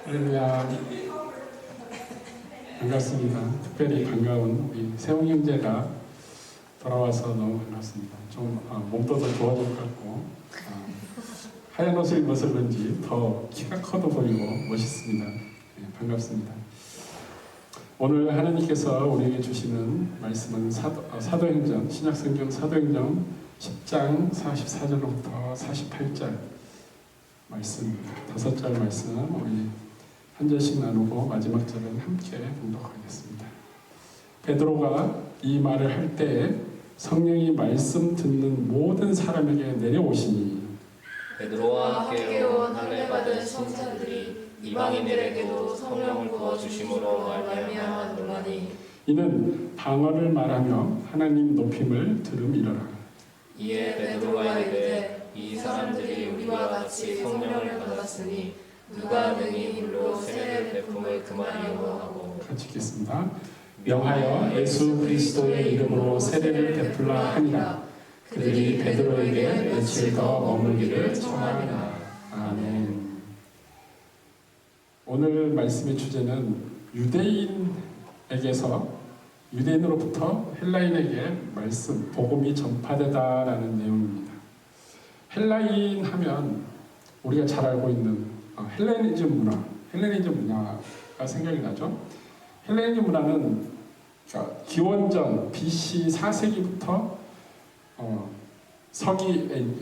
할렐루야. 반갑습니다. 특별히 반가운 우리 세웅 형제가 돌아와서 너무 반갑습니다. 좀 몸도 더 좋아질 것 같고 하얀 옷을 입어서 그런지 더 키가 커도 보이고 멋있습니다. 네, 반갑습니다. 오늘 하나님께서 우리에게 주시는 말씀은 사도행전, 신약성경 사도행전 10장 44절로부터 48절 말씀입니다. 5절 말씀 우리 한 절씩 나누고 마지막 절은 함께 봉독하겠습니다. 베드로가 이 말을 할 때에 성령이 말씀 듣는 모든 사람에게 내려오시니 베드로와 함께 온 할례받은 성자들이 이방인들에게도 성령을 부어주심으로 말미암았노라니 이는 방언을 말하며 하나님 높임을 들음이러라. 이에 베드로가 이르되 이 사람들이 우리와 같이 성령을 받았으니 누가 능히 홀로 세례를 베품을 금하리요 하고 같이 읽겠습니다. 명하여 예수 그리스도의 이름으로 세례를 베풀라 하니라. 그들이 베드로에게 며칠 더 머물기를 청하니라. 아멘. 오늘 말씀의 주제는 유대인으로부터 헬라인에게 말씀, 복음이 전파되다라는 내용입니다. 헬라인 하면 우리가 잘 알고 있는 헬레니즘 문화가 생각이 나죠. 헬레니즘 문화는 기원전 BC 4세기부터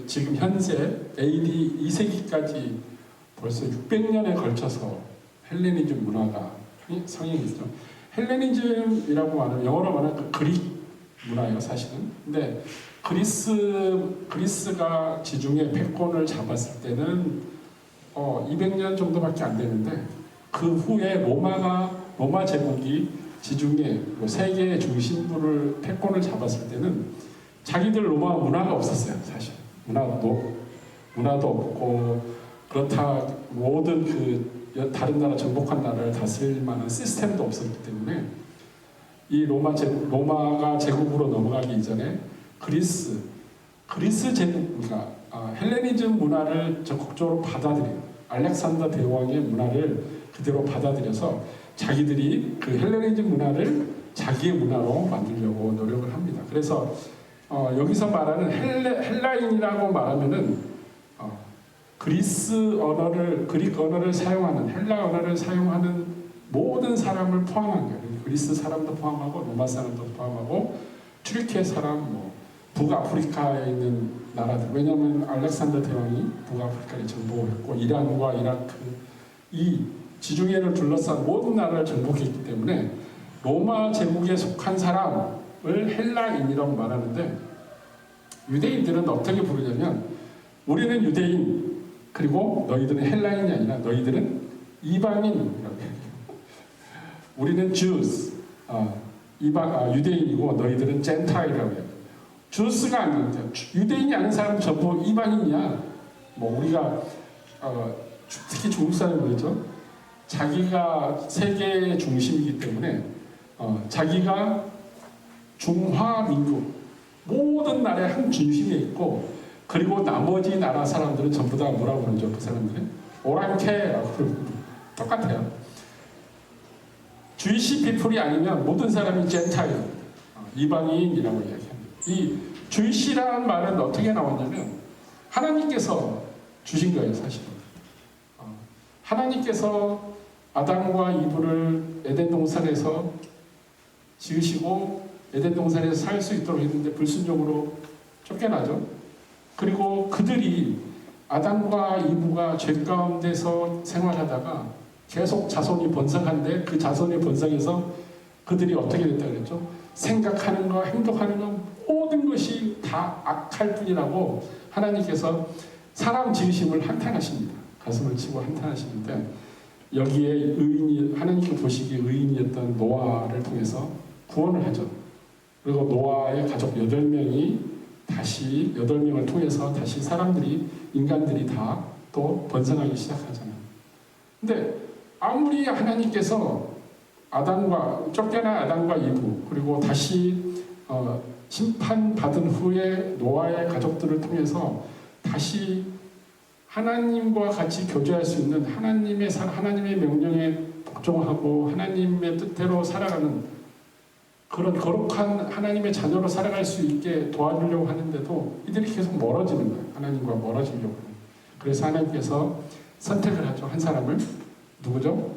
지금 현재 AD 2세기까지 벌써 600년에 걸쳐서 헬레니즘 문화가 성행했죠. 헬레니즘이라고 말하면 영어로 말하면 그릭 문화예요, 사실은. 근데 그리스가 지중해 패권을 잡았을 때는 200년 정도밖에 안 되는데 그 후에 로마 제국이 지중해 세계의 중심부를 패권을 잡았을 때는 자기들 로마 문화가 없었어요, 사실. 문화도 없고 그렇다 모든 다른 나라 정복한 나라를 다스릴 만한 시스템도 없었기 때문에 이 로마가 제국으로 넘어가기 이전에 그리스 제국, 그러니까 헬레니즘 문화를 적극적으로 받아들여요. 알렉산더 대왕의 문화를 그대로 받아들여서 자기들이 그 헬레니즘 문화를 자기의 문화로 만들려고 노력을 합니다. 그래서 여기서 말하는 헬라인이라고 말하면은 그리스 그릭 언어를 사용하는, 헬라 언어를 사용하는 모든 사람을 포함한 거예요. 그리스 사람도 포함하고 로마 사람도 포함하고 튀르키예 사람, 북아프리카에 있는 나라들. 왜냐하면 알렉산더 대왕이 북아프리카를 정복했고 이란과 이라크 이 지중해를 둘러싼 모든 나라를 정복했기 때문에 로마 제국에 속한 사람을 헬라인이라고 말하는데 유대인들은 어떻게 부르냐면 우리는 유대인 그리고 너희들은 헬라인이 아니라 너희들은 이방인이라고 해요. 우리는 Jews, 유대인이고 너희들은 젠타일이라고 해요. 주스가 아닙니다. 유대인이 아닌 사람 전부 이방인이야. 우리가 특히 중국 사람이 그러죠. 자기가 세계의 중심이기 때문에 자기가 중화민국 모든 나라의 한 중심에 있고 그리고 나머지 나라 사람들은 전부 다 뭐라고 그러죠? 그 사람들은 오랑캐라고 그럽니다. 똑같아요. 주이시 피플이 아니면 모든 사람이 젠타일, 이방인이라고 이야기합니다. 이 주이시라는 말은 어떻게 나왔냐면 하나님께서 주신 거예요, 사실은. 하나님께서 아담과 이브를 에덴 동산에서 지으시고 에덴 동산에서 살 수 있도록 했는데 불순종으로 쫓겨나죠. 그리고 그들이 아담과 이브가 죄 가운데서 생활하다가 계속 자손이 번성한데 그 자손의 번성에서 그들이 어떻게 됐다 그랬죠? 생각하는 거, 행동하는 거 모든 것이 다 악할 뿐이라고 하나님께서 사람 지으심을 한탄하십니다. 가슴을 치고 한탄하시는데 여기에 하나님께 보시기에 의인이었던 노아를 통해서 구원을 하죠. 그리고 노아의 가족 8명을 통해서 다시 인간들이 다 또 번성하기 시작하잖아요. 근데 아무리 하나님께서 쫓겨난 아담과 이브 그리고 다시 심판받은 후에 노아의 가족들을 통해서 다시 하나님과 같이 교제할 수 있는 하나님의 명령에 복종하고 하나님의 뜻대로 살아가는 그런 거룩한 하나님의 자녀로 살아갈 수 있게 도와주려고 하는데도 이들이 계속 멀어지는 거예요. 하나님과 멀어지려고. 그래서 하나님께서 선택을 하죠. 한 사람을. 누구죠?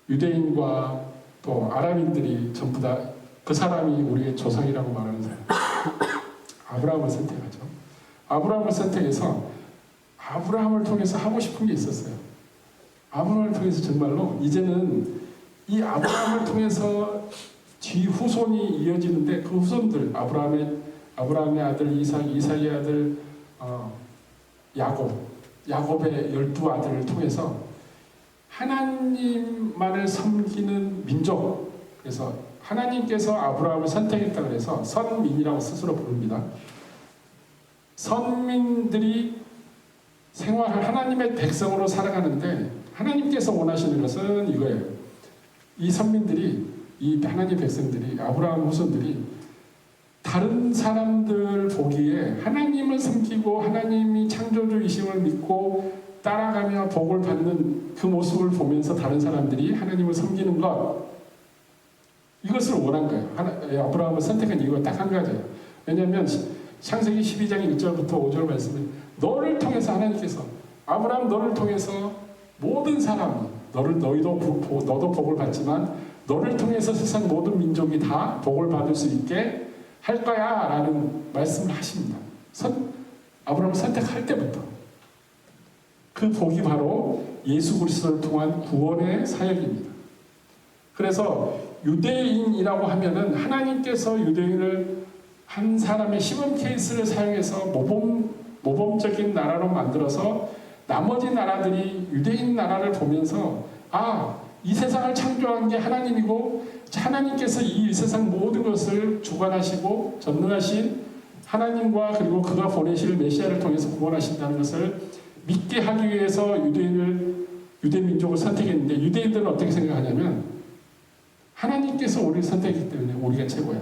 유대인과 또 아람인들이 전부 다 그 사람이 우리의 조상이라고 말하는 사람. 아브라함을 선택하죠. 아브라함을 선택해서 아브라함을 통해서 하고 싶은 게 있었어요. 아브라함을 통해서 정말로 이제는 이 아브라함을 통해서 뒤 후손이 이어지는데 그 후손들 아브라함의 아들 이삭의 아들 야곱의 12아들을 통해서 하나님만을 섬기는 민족, 그래서 하나님께서 아브라함을 선택했다 그래서 선민이라고 스스로 부릅니다. 선민들이 생활할 하나님의 백성으로 살아가는데 하나님께서 원하시는 것은 이거예요. 이 선민들이, 이 하나님 백성들이, 아브라함 후손들이 다른 사람들 보기에 하나님을 섬기고 하나님이 창조주이심을 믿고 따라가며 복을 받는 그 모습을 보면서 다른 사람들이 하나님을 섬기는 것, 이것을 원한 거예요. 아브라함을 선택한 이유가 딱 한 가지예요. 왜냐하면 창세기 12장 1절부터 5절 말씀에 너를 통해서 하나님께서 아브라함 너를 통해서 모든 사람이 너도 복을 받지만 너를 통해서 세상 모든 민족이 다 복을 받을 수 있게 할 거야 라는 말씀을 하십니다. 아브라함을 선택할 때부터 그 복이 바로 예수 그리스도를 통한 구원의 사역입니다. 그래서 유대인이라고 하면은 하나님께서 유대인을 한 사람의 시범 케이스를 사용해서 모범적인 나라로 만들어서 나머지 나라들이 유대인 나라를 보면서 이 세상을 창조한 게 하나님이고 하나님께서 이 세상 모든 것을 주관하시고 전능하신 하나님과 그리고 그가 보내실 메시아를 통해서 구원하신다는 것을 믿게 하기 위해서 유대 민족을 선택했는데 유대인들은 어떻게 생각하냐면 하나님께서 우리를 선택했기 때문에 우리가 최고야.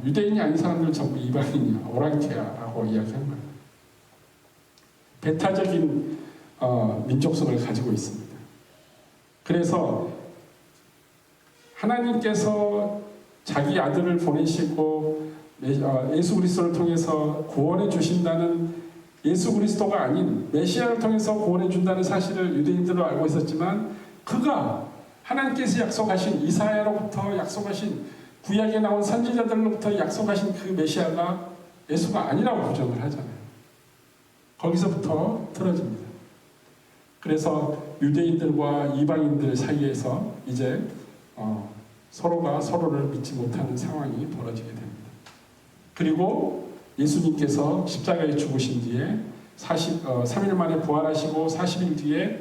유대인이 아닌 사람들은 전부 이방인이야. 오랑캐야라고 이야기하는 거예요. 배타적인 민족성을 가지고 있습니다. 그래서 하나님께서 자기 아들을 보내시고 예수 그리스도를 통해서 구원해 주신다는 예수 그리스도가 아닌 메시아를 통해서 구원해 준다는 사실을 유대인들은 알고 있었지만 그가 하나님께서 약속하신 이사야로부터 약속하신 구약에 나온 선지자들로부터 약속하신 그 메시아가 예수가 아니라고 부정을 하잖아요. 거기서부터 틀어집니다. 그래서 유대인들과 이방인들 사이에서 이제 서로가 서로를 믿지 못하는 상황이 벌어지게 됩니다. 그리고 예수님께서 십자가에 죽으신 뒤에 3일 만에 부활하시고 40일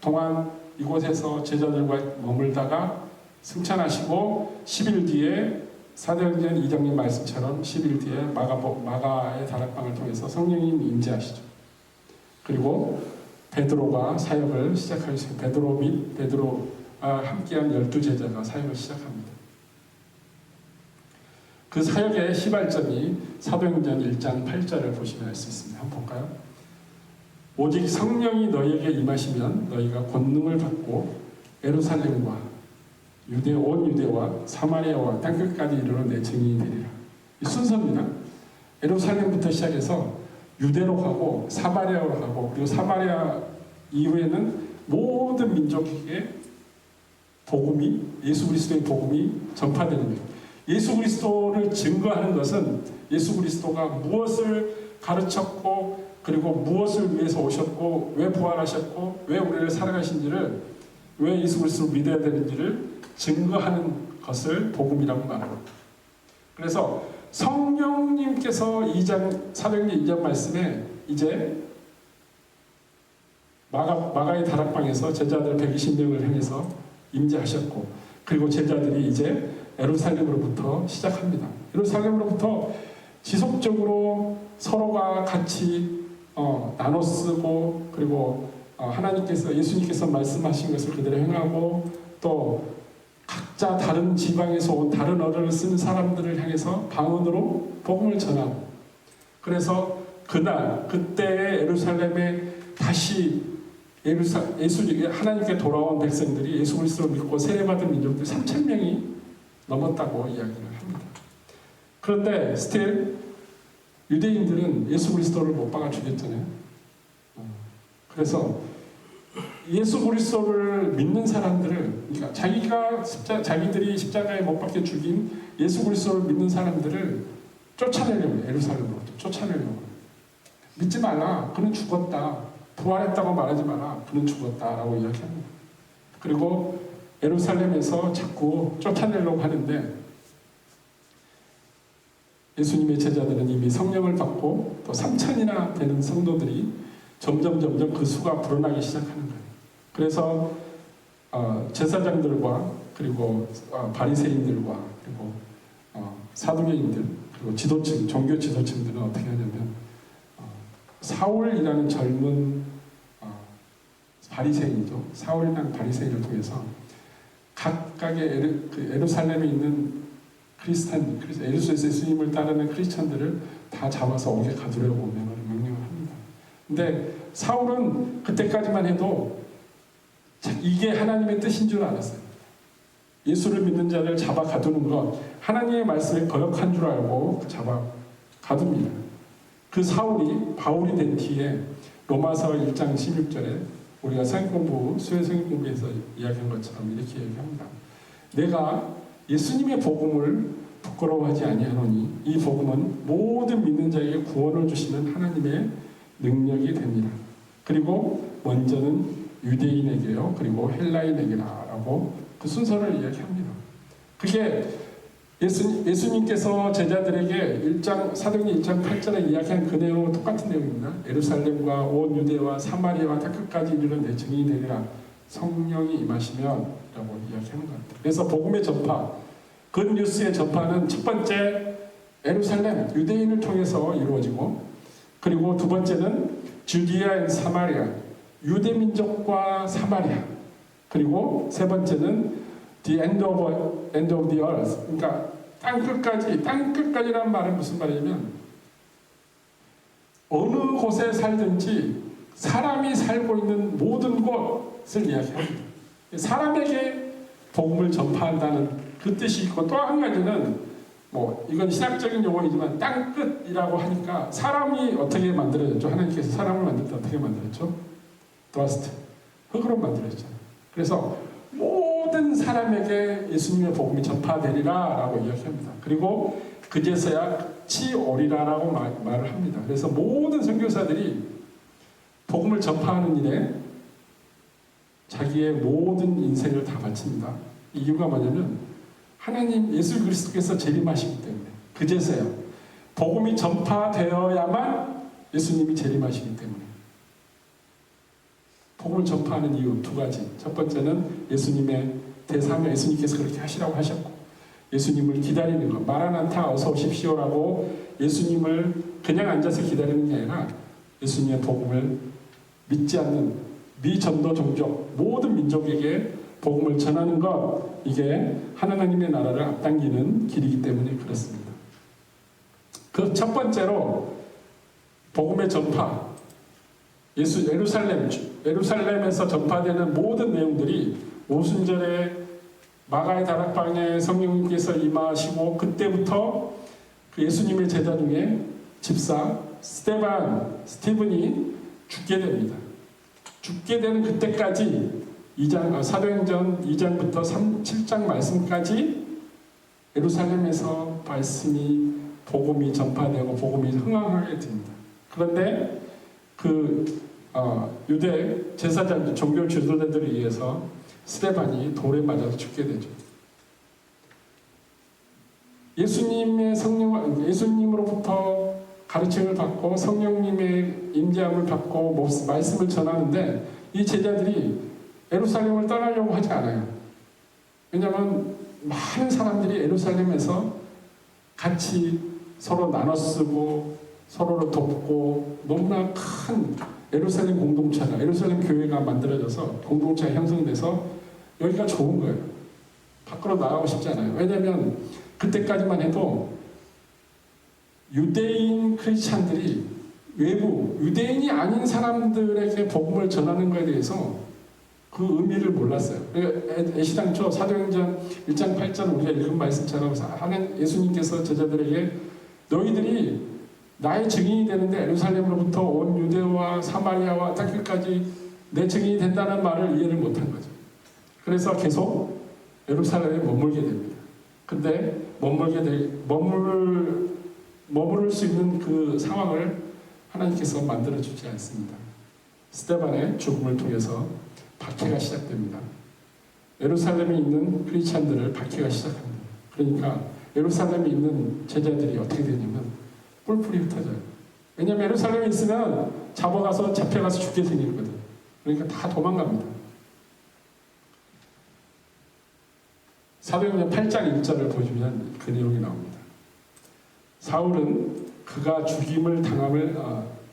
동안 이곳에서 제자들과 머물다가 승천하시고 10일 뒤에 사도행전 2장님 말씀처럼 10일 뒤에 마가의 다락방을 통해서 성령님 임재하시죠. 그리고 베드로가 사역을 시작하시고 베드로 및 베드로와 함께한 12제자가 사역을 시작합니다. 그 사역의 시발점이 사도행전 1장 8절을 보시면 알 수 있습니다. 한번 볼까요? 오직 성령이 너희에게 임하시면 너희가 권능을 받고 예루살렘과 온 유대와 사마리아와 땅끝까지 이르러 내 증인이 되리라. 이 순서입니다. 예루살렘부터 시작해서 유대로 가고 사마리아로 가고 그리고 사마리아 이후에는 모든 민족에게 복음이 예수 그리스도의 복음이 전파되는 거예요. 예수 그리스도를 증거하는 것은 예수 그리스도가 무엇을 가르쳤고 그리고 무엇을 위해서 오셨고 왜 부활하셨고 왜 우리를 살아가신지를 왜 예수 그리스도를 믿어야 되는지를 증거하는 것을 복음이라고 말합니다. 그래서 성령님께서 사도행전 2장 말씀에 이제 마가의 다락방에서 제자들 120명을 향해서 임재하셨고 그리고 제자들이 이제 예루살렘으로부터 시작합니다. 예루살렘으로부터 지속적으로 서로가 같이 나눠 쓰고 그리고 예수님께서 말씀하신 것을 그대로 행하고 또 각자 다른 지방에서 온 다른 언어를 쓰는 사람들을 향해서 방언으로 복음을 전하고 그래서 그날 그때 예루살렘에 다시 하나님께 돌아온 백성들이 예수 그리스도를 믿고 세례받은 민족들이 3,000명이 넘었다고 이야기를 합니다. 그런데 스틸 유대인들은 예수 그리스도를 못 박아 죽였잖아요. 그래서 예수 그리스도를 믿는 사람들을, 그러니까 자기들이 십자가에 못 박혀 죽인 예수 그리스도를 믿는 사람들을 쫓아내려고 해요. 예루살렘으로 쫓아내려고. 믿지 말라. 그는 죽었다. 부활했다고 말하지 마라. 그는 죽었다라고 이야기합니다. 그리고 예루살렘에서 자꾸 쫓아내려고 하는데 예수님의 제자들은 이미 성령을 받고 또 3,000이나 되는 성도들이 점점 그 수가 불어나기 시작하는 거예요. 그래서 제사장들과 그리고 바리새인들과 그리고 사두개인들 그리고 지도층, 종교 지도층들은 어떻게 하냐면 사울이라는 젊은 바리새인이죠. 사울이라는 바리새인을 통해서 각각의 예루살렘에 있는 예수님을 따르는 크리스천들을 다 잡아서 옥에 가두려고 명령을 합니다. 근데 사울은 그때까지만 해도 이게 하나님의 뜻인 줄 알았어요. 예수를 믿는 자를 잡아 가두는 것, 하나님의 말씀에 거역한 줄 알고 잡아 가둡니다. 그 사울이 바울이 된 뒤에 로마서 1장 16절에 우리가 수요 성경 공부에서 이야기한 것처럼 이렇게 얘기합니다. 내가 예수님의 복음을 부끄러워하지 아니하노니 이 복음은 모든 믿는 자에게 구원을 주시는 하나님의 능력이 됩니다. 그리고 먼저는 유대인에게요, 그리고 헬라인에게라라고 그 순서를 이야기합니다. 그게 예수님께서 제자들에게 사도행전 1장 8절에 이야기한 그 내용은 똑같은 내용입니다. 예루살렘과 온 유대와 사마리아와 끝까지 이르는 내 증인이 되리라. 성령이 임하시면 라고 이야기하는 것 같아요. 그래서 복음의 전파, 굿뉴스의 전파는 첫 번째 예루살렘, 유대인을 통해서 이루어지고, 그리고 두 번째는 주디아 앤 사마리아, 유대민족과 사마리아, 그리고 세 번째는 the end of the earth, 그러니까 땅끝까지라는 말은 무슨 말이냐면 어느 곳에 살든지 사람이 살고 있는 모든 곳을 이야기합니다. 사람에게 복음을 전파한다는 그 뜻이 있고, 또 한 가지는 이건 신학적인 용어이지만 땅끝이라고 하니까 사람이 어떻게 만들어졌죠? 하나님께서 사람을 만들 때 어떻게 만들었죠? dust, 흙으로 만들었잖아요. 그래서 모든 사람에게 예수님의 복음이 전파되리라 라고 이야기합니다. 그리고 그제서야 끝이 오리라 라고 말을 합니다. 그래서 모든 선교사들이 복음을 전파하는 일에 자기의 모든 인생을 다 바칩니다. 이유가 뭐냐면 하나님 예수 그리스도께서 재림하시기 때문에, 그제서야 복음이 전파되어야만 예수님이 재림하시기 때문에. 복음을 전파하는 이유 두 가지. 첫 번째는 예수님의 대사명, 예수님께서 그렇게 하시라고 하셨고, 예수님을 기다리는 것, 마라나타 어서 오십시오라고 예수님을 그냥 앉아서 기다리는 게 아니라 예수님의 복음을 믿지 않는 미전도 종족 모든 민족에게 복음을 전하는 것, 이게 하나님의 나라를 앞당기는 길이기 때문에 그렇습니다. 그 첫 번째로 복음의 전파, 예루살렘에서 전파되는 모든 내용들이 오순절에 마가의 다락방에 성령님께서 임하시고, 그때부터 그 예수님의 제자 중에 집사 스티븐이 죽게 됩니다. 죽게 되는 그때까지 사도행전 2장부터 7장 말씀까지 예루살렘에서 복음이 전파되고 복음이 흥황하게 됩니다. 그런데 유대 제사장, 종교 지도자들에 의해서 스데반이 돌에 맞아서 죽게 되죠. 예수님으로부터 가르침을 받고 성령님의 임재함을 받고 말씀을 전하는데, 이 제자들이 예루살렘을 떠나려고 하지 않아요. 왜냐하면 많은 사람들이 예루살렘에서 같이 서로 나눠 쓰고 서로를 돕고 너무나 큰 예루살렘 공동체가, 예루살렘 교회가 만들어져서 공동체가 형성돼서 여기가 좋은 거예요. 밖으로 나가고 싶지 않아요. 왜냐하면 그때까지만 해도 유대인 크리스찬들이 외부 유대인이 아닌 사람들에게 복음을 전하는 것에 대해서 그 의미를 몰랐어요. 애시당초 사도행전 1장 8절 우리가 읽은 말씀처럼 하는 예수님께서 제자들에게 너희들이 나의 증인이 되는데 예루살렘으로부터 온 유대와 사마리아와 땅끝까지 내 증인이 된다는 말을 이해를 못한 거죠. 그래서 계속 예루살렘에 머물게 됩니다. 근데 머무를 수 있는 그 상황을 하나님께서 만들어주지 않습니다. 스데반의 죽음을 통해서 박해가 시작됩니다. 예루살렘에 있는 크리스찬들을 박해가 시작합니다. 그러니까 예루살렘에 있는 제자들이 어떻게 되냐면 뿔뿔이 흩어져요. 왜냐하면 예루살렘에 있으면 잡혀가서 죽게 생기거든. 그러니까 다 도망갑니다. 사도행전 8장 1절을 보시면 그 내용이 나옵니다. 사울은 그가 죽임을 당함을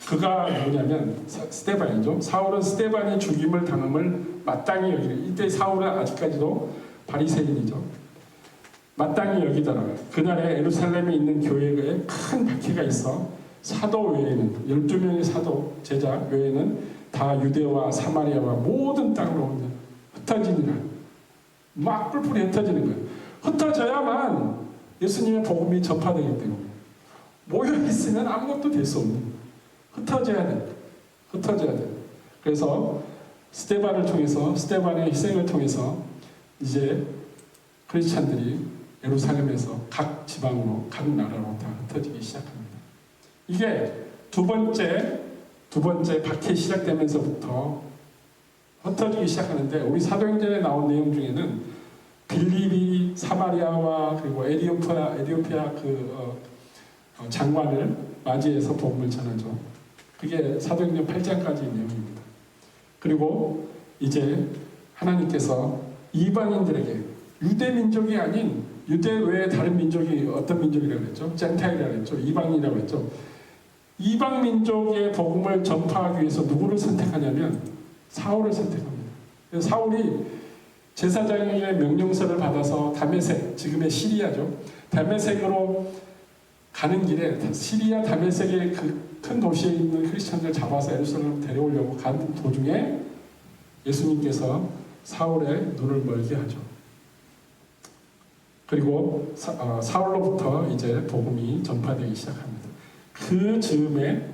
그가 누구냐면 스데반이죠. 사울은 스데반이 죽임을 당함을 마땅히 여기고 이때 사울은 아직까지도 바리새인이죠. 마땅히 여기더라. 그날에 예루살렘에 있는 교회에 큰 박해가 있어 사도 외에는 12명의 사도 제자 외에는 다 유대와 사마리아와 모든 땅으로 흩어지니라. 막 뿔뿔이 흩어지는 거예요. 흩어져야만 예수님의 복음이 전파되기 때문에 모여있으면 아무것도 될 수 없는 거예요. 흩어져야 돼. 그래서 스데반의 희생을 통해서 이제 크리스찬들이 예루살렘에서 각 지방으로 각 나라로 다 흩어지기 시작합니다. 이게 두 번째 박해 시작되면서부터 흩어지기 시작하는데 우리 사도행전에 나온 내용 중에는 빌립이 사마리아와 그리고 에디오피아 장관을 맞이해서 복음을 전하죠. 그게 사도행전 8장까지 내용입니다. 그리고 이제 하나님께서 이방인들에게 유대 민족이 아닌 유대 외에 다른 민족이 어떤 민족이라고 했죠? 젠타일이라고 했죠. 이방인이라고 했죠. 이방 민족의 복음을 전파하기 위해서 누구를 선택하냐면 사울을 선택합니다. 그래서 사울이 제사장의 명령서를 받아서 다메섹, 지금의 시리아죠. 다메섹으로 가는 길에 시리아 다메섹의 그 큰 도시에 있는 크리스천들 잡아서 예루살렘으로 데려오려고 간 도중에 예수님께서 사울의 눈을 멀게 하죠. 그리고 사울로부터 이제 복음이 전파되기 시작합니다. 그 즈음에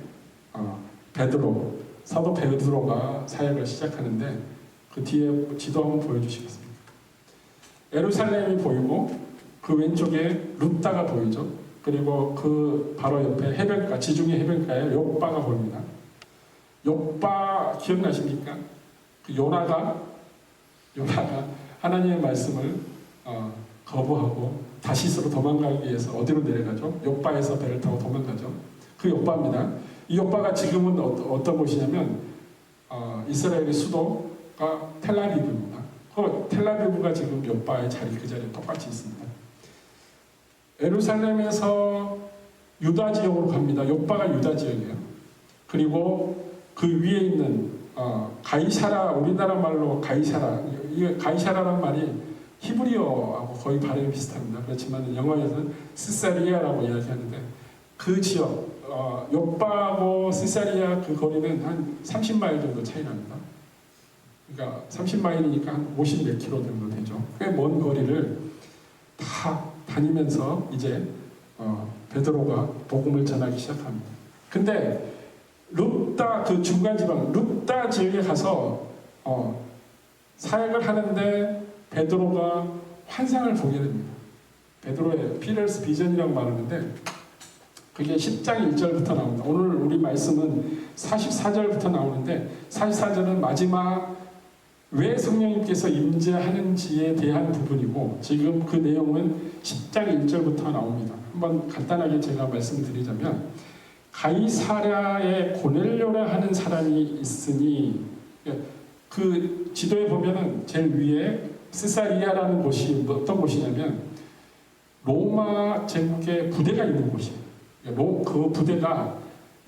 사도 베드로가 사역을 시작하는데 그 뒤에 지도 한번 보여주시겠습니까? 예루살렘이 보이고 그 왼쪽에 룻다가 보이죠. 그리고 그 바로 옆에 해변가, 지중해 해변가에 욥바가 보입니다. 욥바 기억나십니까? 그 요나가 하나님의 말씀을 거부하고 다시스로 도망가기 위해서 어디로 내려가죠? 욥바에서 배를 타고 도망가죠. 그 욥바입니다. 이 욥바가 지금은 어떤 곳이냐면 이스라엘의 수도가 텔아비브입니다. 텔아비브가 지금 욥바의 자리 그 자리에 똑같이 있습니다. 예루살렘에서 유다 지역으로 갑니다. 욥바가 유다 지역이에요. 그리고 그 위에 있는 가이사라, 우리나라 말로 가이사라, 이 가이사라라는 말이 히브리어하고 거의 발음이 비슷합니다. 그렇지만 영어에서는 시사리아라고 이야기하는데 그 지역 욥바하고 시사리아 그 거리는 한 30마일 정도 차이 납니다. 그러니까 30마일이니까 한 50 몇 킬로 정도 되죠. 꽤 먼 거리를 다 다니면서 이제 베드로가 복음을 전하기 시작합니다. 근데 룻다 그 중간 지방 룻다 지역에 가서 사역을 하는데 베드로가 환상을 보게 됩니다. 베드로의 피러스 비전이라고 말하는데 그게 10장 1절부터 나옵니다. 오늘 우리 말씀은 44절부터 나오는데 44절은 마지막 왜 성령님께서 임재하는지에 대한 부분이고 지금 그 내용은 10장 1절부터 나옵니다. 한번 간단하게 제가 말씀드리자면 가이사랴에 고넬료라 하는 사람이 있으니 그 지도에 보면은 제일 위에 시사리아라는 곳이 어떤 곳이냐면 로마 제국의 부대가 있는 곳이에요. 그 부대가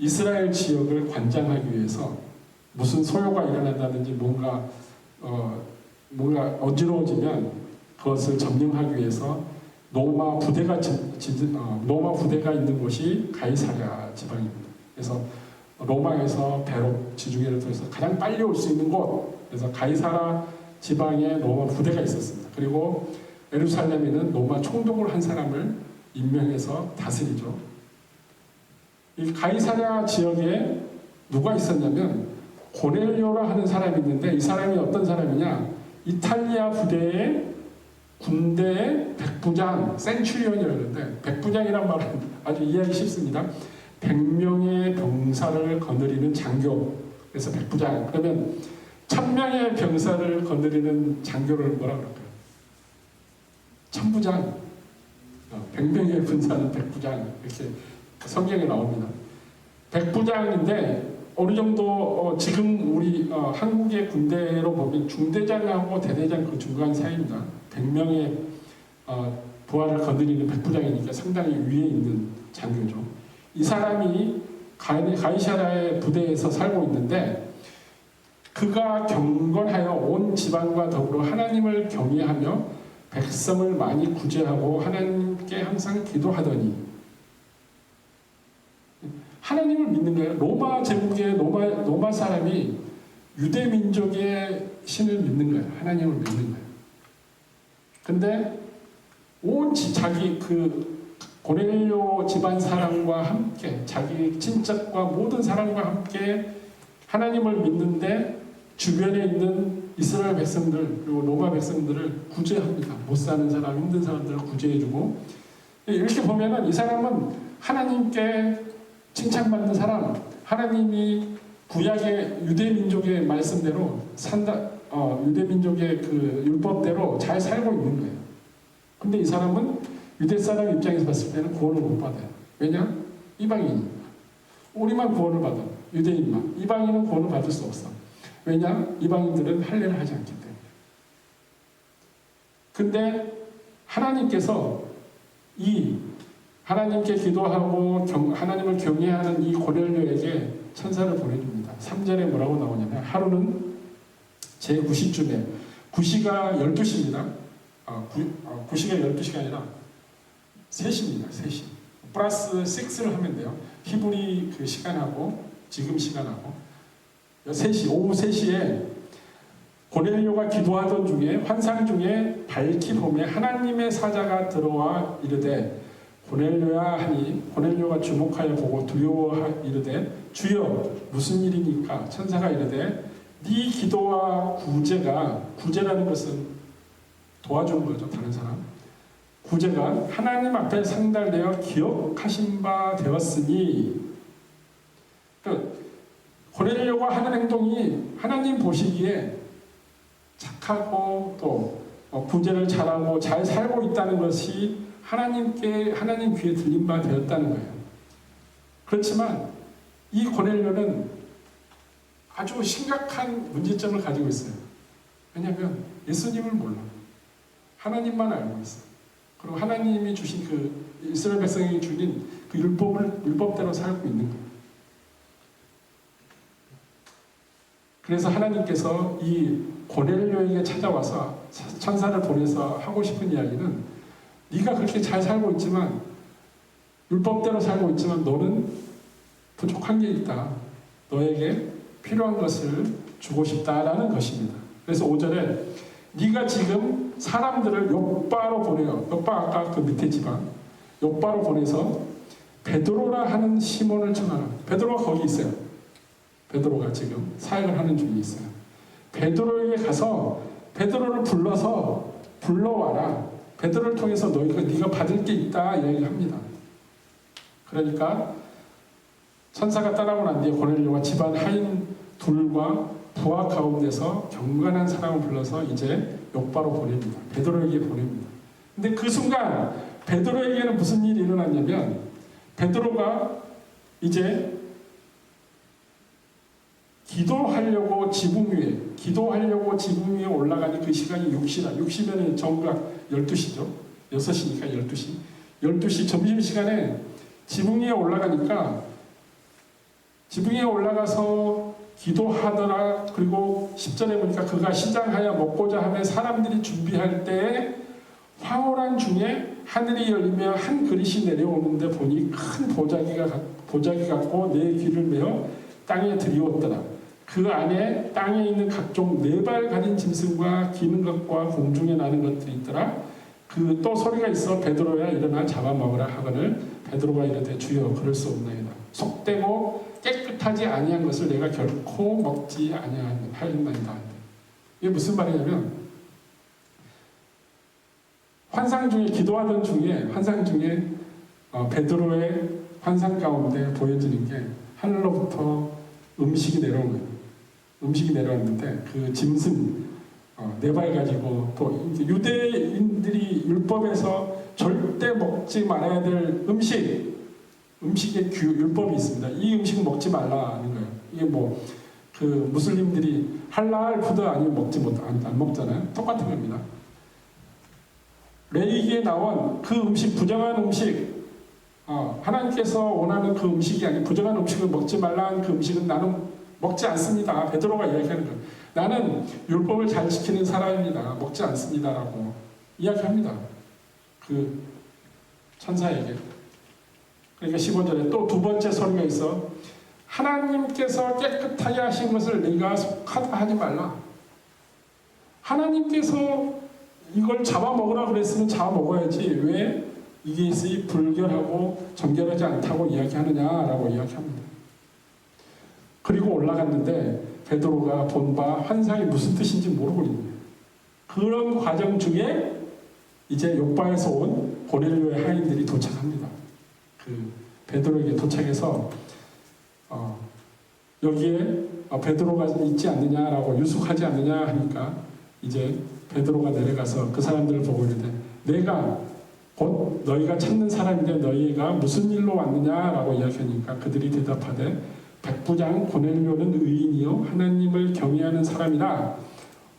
이스라엘 지역을 관장하기 위해서 무슨 소요가 일어난다든지 뭔가 어지러워지면 그것을 점령하기 위해서 로마 부대가 있는 곳이 가이사랴 지방입니다. 그래서 로마에서 배로 지중해를 통해서 가장 빨리 올 수 있는 곳, 그래서 가이사라 지방에 로마 부대가 있었습니다. 그리고 예루살렘에는 로마 총독을 한 사람을 임명해서 다스리죠. 이 가이사랴 지역에 누가 있었냐면 고넬료라 하는 사람이 있는데, 이 사람이 어떤 사람이냐, 이탈리아 부대의 군대의 백부장, 센츄리온이라는데, 백부장이란 말은 아주 이해하기 쉽습니다. 100명의 병사를 거느리는 장교, 그래서 백부장. 그러면 1000명의 병사를 거느리는 장교를 뭐라 그럴까요? 천부장. 100명의 군사는 백부장, 이렇게 성경에 나옵니다. 백부장인데 어느 정도 지금 우리 한국의 군대로 보면 중대장하고 대대장 그 중간 사이입니다. 100명의 부하를 거느리는 백부장이니까 상당히 위에 있는 장교죠. 이 사람이 가이사랴의 부대에서 살고 있는데, 그가 경건하여 온 지방과 더불어 하나님을 경외하며 백성을 많이 구제하고 하나님께 항상 기도하더니, 하나님을 믿는 거예요. 로마 제국의 로마 사람이 유대 민족의 신을 믿는 거예요. 하나님을 믿는 거예요. 근데 온 자기 고넬료 집안 사람과 함께, 자기 친척과 모든 사람과 함께 하나님을 믿는데, 주변에 있는 이스라엘 백성들 그리고 로마 백성들을 구제합니다. 못 사는 사람, 힘든 사람들을 구제해주고, 이렇게 보면은 이 사람은 하나님께 칭찬받는 사람, 하나님이 구약의 유대 민족의 말씀대로 유대 민족의 그 율법대로 잘 살고 있는 거예요. 근데 이 사람은 유대 사람 입장에서 봤을 때는 구원을 못 받아요. 왜냐? 이방인이니까. 우리만 구원을 받아. 유대인만. 이방인은 구원을 받을 수 없어. 왜냐? 이방인들은 할례를 하지 않기 때문에. 근데 하나님께서 이 하나님께 기도하고 하나님을 경외하는 이 고넬료에게 천사를 보내줍니다. 3절에 뭐라고 나오냐면, 하루는 제9시쯤에, 9시가 12시입니다. 9시가 12시가 아니라 3시입니다. 3시. 플러스 6를 하면 돼요. 히브리 그 시간하고 지금 시간하고 3시, 오후 3시에 고넬료가 기도하던 중에 환상 중에 밝히 봄에 하나님의 사자가 들어와 이르되, 고넬료야 하니, 고넬료가 주목하여 보고 두려워 이르되, 주여 무슨 일이니까? 천사가 이르되, 네 기도와 구제라는 것은 도와주는 거죠. 다른 사람. 구제가 하나님 앞에 상달되어 기억하신 바 되었으니, 고넬료가 하는 행동이 하나님 보시기에 착하고 또 구제를 잘하고 잘 살고 있다는 것이 하나님 귀에 들린 바 되었다는 거예요. 그렇지만 이 고넬료는 아주 심각한 문제점을 가지고 있어요. 왜냐하면 예수님을 몰라. 하나님만 알고 있어요. 그리고 하나님이 주신 그 이스라엘 백성이 주신 그 율법대로 살고 있는 거예요. 그래서 하나님께서 이 고넬료에게 찾아와서 천사를 보내서 하고 싶은 이야기는, 네가 그렇게 잘 살고 있지만, 율법대로 살고 있지만 너는 부족한 게 있다. 너에게 필요한 것을 주고 싶다라는 것입니다. 그래서 5절에 네가 지금 사람들을 욥바로 보내요. 욥바 아까 그 밑에 지방 욥바로 보내서 베드로라 하는 시몬을 청하라. 베드로가 거기 있어요. 베드로가 지금 사역을 하는 중에 있어요. 베드로에게 가서 베드로를 불러와라. 베드로를 통해서 네가 받을 게 있다 이야기합니다. 그러니까 천사가 따라오고 난 뒤에 고넬료가 집안 하인 둘과 부하 가운데서 경건한 사람을 불러서 이제 욥바로 보냅니다. 베드로에게 보냅니다. 근데 그 순간 베드로에게는 무슨 일이 일어났냐면, 베드로가 이제 기도하려고 지붕 위에 올라가는 그 시간이 6시라. 6시면 정각 12시죠. 6시니까 12시. 12시 점심시간에 지붕 위에 올라가니까, 지붕 위에 올라가서 기도하더라. 그리고 10절에 보니까 그가 시장하여 먹고자 하며 사람들이 준비할 때에 황홀한 중에 하늘이 열리며 한 그릇이 내려오는데 보니 큰 보자기 같고 내 귀를 메어 땅에 들이웠더라. 그 안에 땅에 있는 각종 네 발 가진 짐승과 기는 것과 공중에 나는 것들이 있더라. 그 또 소리가 있어 베드로야 일어나 잡아먹으라 하거늘 베드로가 이르되 주여 그럴 수 없나이다. 속되고 깨끗하지 아니한 것을 내가 결코 먹지 아니하였나이다. 이게 무슨 말이냐면 환상 중에 기도하던 중에 베드로의 환상 가운데 보여지는 게 하늘로부터 음식이 내려온 거예요. 음식이 내려왔는데 그 짐승 네 발 가지고 또 유대인들이 율법에서 절대 먹지 말아야 될 음식의 율법이 있습니다. 이 음식은 먹지 말라는 거예요. 이게 뭐 그 무슬림들이 할랄 푸드 아니면 안 먹잖아요. 똑같은 겁니다. 레위기에 나온 그 음식, 부정한 음식, 하나님께서 원하는 그 음식이 아닌 부정한 음식을 먹지 말라는 그 음식은 나는 먹지 않습니다. 베드로가 이야기하는 거예요. 나는 율법을 잘 지키는 사람입니다. 먹지 않습니다라고 이야기합니다. 그 천사에게. 그러니까 15절에 또 두 번째 소리가 있어. 하나님께서 깨끗하게 하신 것을 네가 속하다 하지 말라. 하나님께서 이걸 잡아먹으라 그랬으면 잡아먹어야지 왜 이것이 불결하고 정결하지 않다고 이야기하느냐라고 이야기합니다. 그리고 올라갔는데 베드로가 본 바 환상이 무슨 뜻인지 모르고 있는 거예요. 그런 과정 중에 이제 욥바에서 온 고넬료의 하인들이 도착합니다. 그 베드로에게 도착해서 여기에 베드로가 있지 않느냐라고 유숙하지 않느냐 하니까 이제 베드로가 내려가서 그 사람들을 보고 이르되 내가 곧 너희가 찾는 사람인데 너희가 무슨 일로 왔느냐라고 이야기하니까 그들이 대답하되 백부장 고넬료는 의인이요 하나님을 경외하는 사람이라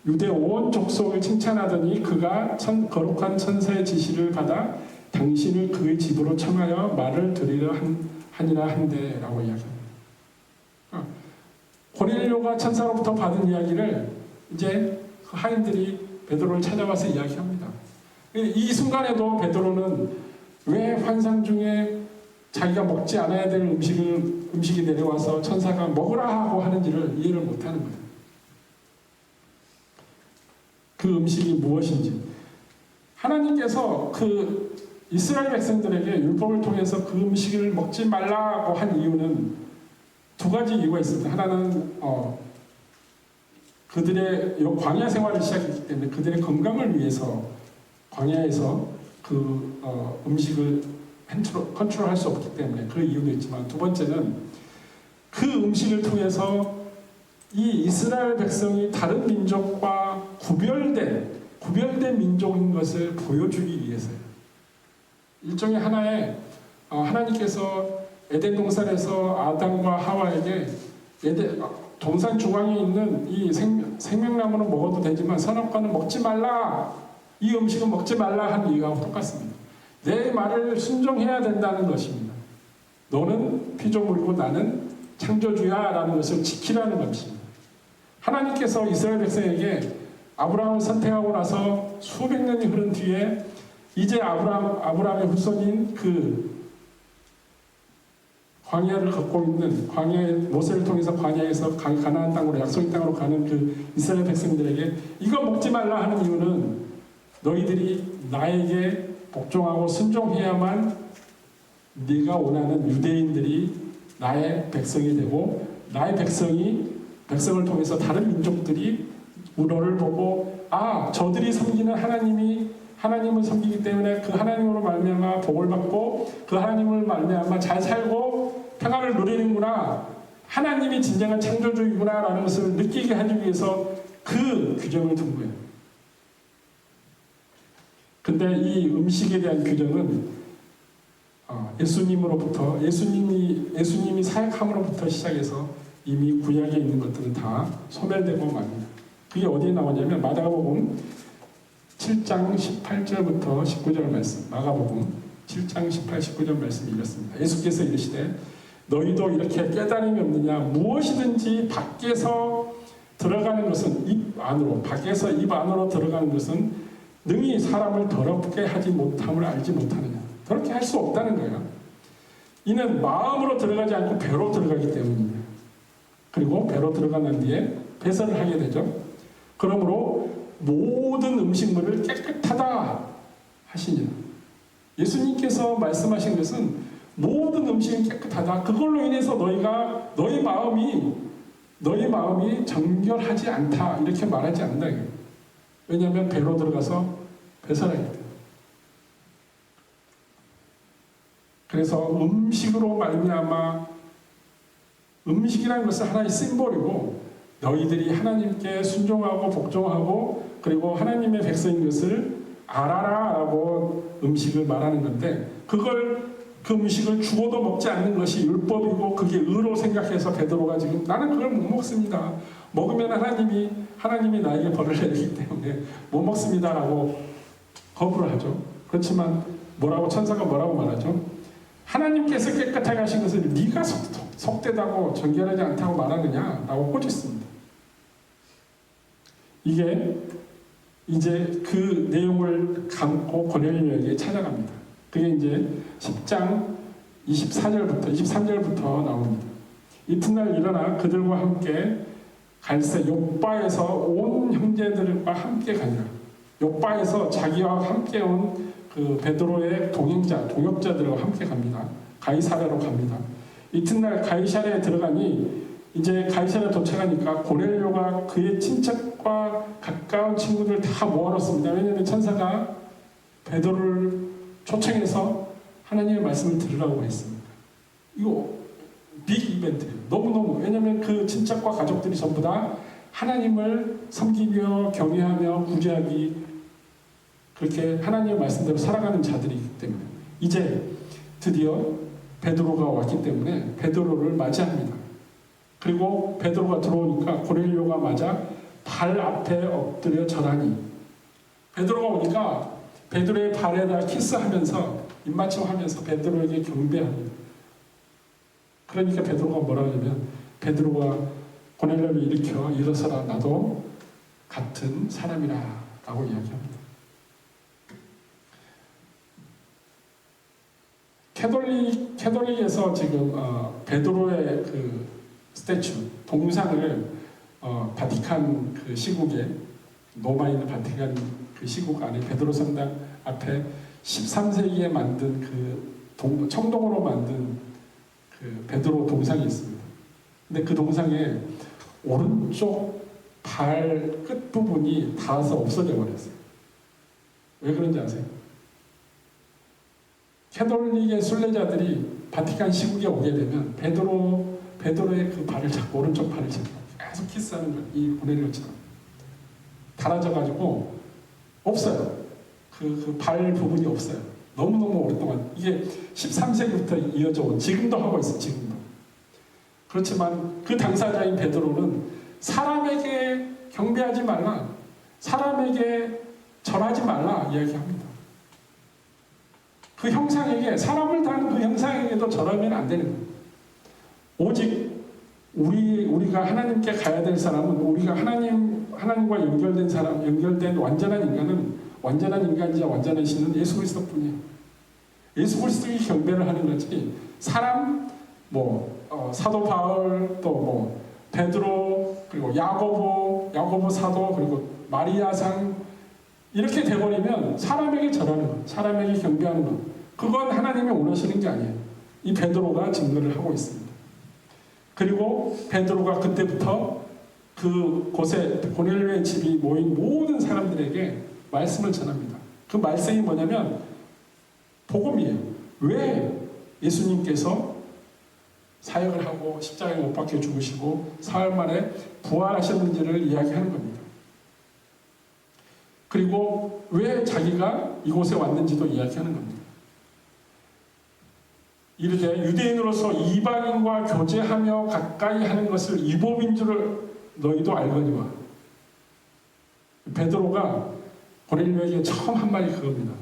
유대 온 족속을 칭찬하더니 그가 거룩한 천사의 지시를 받아 당신을 그의 집으로 청하여 말을 드리려 하니라 한대라고 이야기합니다. 고넬료가 천사로부터 받은 이야기를 이제 그 하인들이 베드로를 찾아와서 이야기합니다. 이 순간에도 베드로는 왜 환상 중에 자기가 먹지 않아야 될 음식이 내려와서 천사가 먹으라 하고 하는지를 이해를 못하는 거예요. 그 음식이 무엇인지. 하나님께서 그 이스라엘 백성들에게 율법을 통해서 그 음식을 먹지 말라고 한 이유는 두 가지 이유가 있습니다. 하나는 그들의 광야 생활을 시작했기 때문에 그들의 건강을 위해서 광야에서 그 음식을 컨트롤할 수 없기 때문에 그 이유도 있지만 두 번째는 그 음식을 통해서 이 이스라엘 백성이 다른 민족과 구별된 민족인 것을 보여주기 위해서요. 일종의 하나의 하나님께서 에덴 동산에서 아담과 하와에게 동산 중앙에 있는 이 생명나무는 먹어도 되지만 선악과는 먹지 말라, 이 음식은 먹지 말라 한 이유와 똑같습니다. 내 말을 순종해야 된다는 것입니다. 너는 피조물이고 나는 창조주야 라는 것을 지키라는 것입니다. 하나님께서 이스라엘 백성에게 아브라함을 선택하고 나서 수백 년이 흐른 뒤에 이제 아브라함의 후손인 그 광야를 걷고 있는 모세를 통해서 광야에서 가나안 땅으로 약속의 땅으로 가는 그 이스라엘 백성들에게 이거 먹지 말라 하는 이유는 너희들이 나에게 복종하고 순종해야만 네가 원하는 유대인들이 나의 백성이 되고 나의 백성을 통해서 다른 민족들이 너를 보고 저들이 섬기는 하나님을 섬기기 때문에 그 하나님으로 말미암아 복을 받고 그 하나님을 말미암아 잘 살고 평안을 누리는구나, 하나님이 진정한 창조주이구나 라는 것을 느끼게 하기 위해서 그 규정을 둔 거예요. 근데 이 음식에 대한 규정은 예수님이 사역함으로부터 시작해서 이미 구약에 있는 것들은 다 소멸되고 맙니다. 그게 어디에 나오냐면 마가복음 7장 18절부터 19절 말씀, 마가복음 7장 18, 19절 말씀이 이렇습니다. 예수께서 이르시되 너희도 이렇게 깨달음이 없느냐? 무엇이든지 밖에서 들어가는 것은 밖에서 입 안으로 들어가는 것은 능히 사람을 더럽게 하지 못함을 알지 못하느냐? 더럽게 할 수 없다는 거예요. 이는 마음으로 들어가지 않고 배로 들어가기 때문입니다. 그리고 배로 들어간 뒤에 배설을 하게 되죠. 그러므로 모든 음식물을 깨끗하다 하시니라. 예수님께서 말씀하신 것은 모든 음식은 깨끗하다. 그걸로 인해서 너희 마음이 정결하지 않다 이렇게 말하지 않는다. 왜냐하면 배로 들어가서 배설하기 때문에. 그래서 음식으로 말미암아, 음식이라는 것은 하나의 심볼이고 너희들이 하나님께 순종하고 복종하고 그리고 하나님의 백성인 것을 알아라 라고 음식을 말하는 건데, 그 음식을 죽어도 먹지 않는 것이 율법이고 그게 의로 생각해서 베드로가 지금 나는 그걸 못 먹습니다. 먹으면 하나님이 나에게 벌을 내리기 때문에 못 먹습니다 라고 거부를 하죠. 그렇지만 천사가 뭐라고 말하죠? 하나님께서 깨끗하게 하신 것을 네가 속되다고 정결하지 않다고 말하느냐 라고 꼬집습니다. 이게 이제 그 내용을 감고 고넬료에게 찾아갑니다. 그게 이제 10장 23절부터 나옵니다. 이튿날 일어나 그들과 함께 갈새 욥바에서 온 형제들과 함께 가니라. 욥바에서 자기와 함께 온 그 베드로의 동역자들과 함께 갑니다. 가이사랴로 갑니다. 이튿날 가이사랴에 들어가니 이제 가이사랴에 도착하니까 고넬료가 그의 친척과 가까운 친구들 다 모아놓습니다. 왜냐하면 천사가 베드로를 초청해서 하나님의 말씀을 들으라고 했습니다. 이거 빅 이벤트예요. 너무너무. 왜냐하면 그 친척과 가족들이 전부 다 하나님을 섬기며 경외하며 구제하기, 그렇게 하나님의 말씀대로 살아가는 자들이기 때문에 이제 드디어 베드로가 왔기 때문에 베드로를 맞이합니다. 그리고 베드로가 들어오니까 고넬료가 맞아 발 앞에 엎드려 절하니, 베드로가 오니까 베드로의 발에다 키스하면서 입맞춤하면서 베드로에게 경배합니다. 그러니까 베드로가 뭐라 하냐면, 베드로가 고넬료를 일으켜 일어서라, 나도 같은 사람이라 라고 이야기합니다. 캐톨릭에서 지금 베드로의 그 스태츄, 동상을 바티칸 그 시국에, 로마에 있는 바티칸 그 시국 안에 베드로 성당 앞에 13세기에 만든 그 청동으로 만든 그 베드로 동상이 있습니다. 근데 그 동상에 오른쪽 발 끝부분이 닿아서 없어져 버렸어요. 왜 그런지 아세요? 캐톨릭의 순례자들이 바티칸 시국에 오게 되면 베드로의 그 발을 잡고, 오른쪽 발을 잡고 계속 키스하는 거예요. 이 고넬료처럼 달아져가지고 없어요. 그 발 부분이 없어요. 너무너무 오랫동안. 이게 13세기부터 이어져 온, 지금도 하고 있어요. 지금도. 그렇지만 그 당사자인 베드로는 사람에게 경배하지 말라, 사람에게 절하지 말라 이야기합니다. 그 형상에게, 사람을 다는 그 형상에게도 절하면 안 되는 거예요. 오직 우리가 하나님께 가야 될 사람은, 우리가 하나님과 연결된 사람, 연결된 완전한 인간이자 완전한 신은 예수 그리스도뿐이에요. 예수 그리스도의 경배를 하는 거지, 사람, 사도 바울, 또 베드로, 그리고 야고보 사도, 그리고 마리아상, 이렇게 돼버리면 사람에게 절하는 것, 사람에게 경배하는 것, 그건 하나님이 원하시는 게 아니에요. 이 베드로가 증거를 하고 있습니다. 그리고 베드로가 그때부터 그곳에 고넬료의 집이 모인 모든 사람들에게 말씀을 전합니다. 그 말씀이 뭐냐면 복음이에요. 왜 예수님께서 사역을 하고 십자가에 못 박혀 죽으시고 사흘 만에 부활하셨는지를 이야기하는 겁니다. 그리고 왜 자기가 이곳에 왔는지도 이야기하는 겁니다. 이르되 유대인으로서 이방인과 교제하며 가까이 하는 것을 이법인 줄을 너희도 알거니와. 베드로가 고넬료에게 처음 한 말이 그겁니다.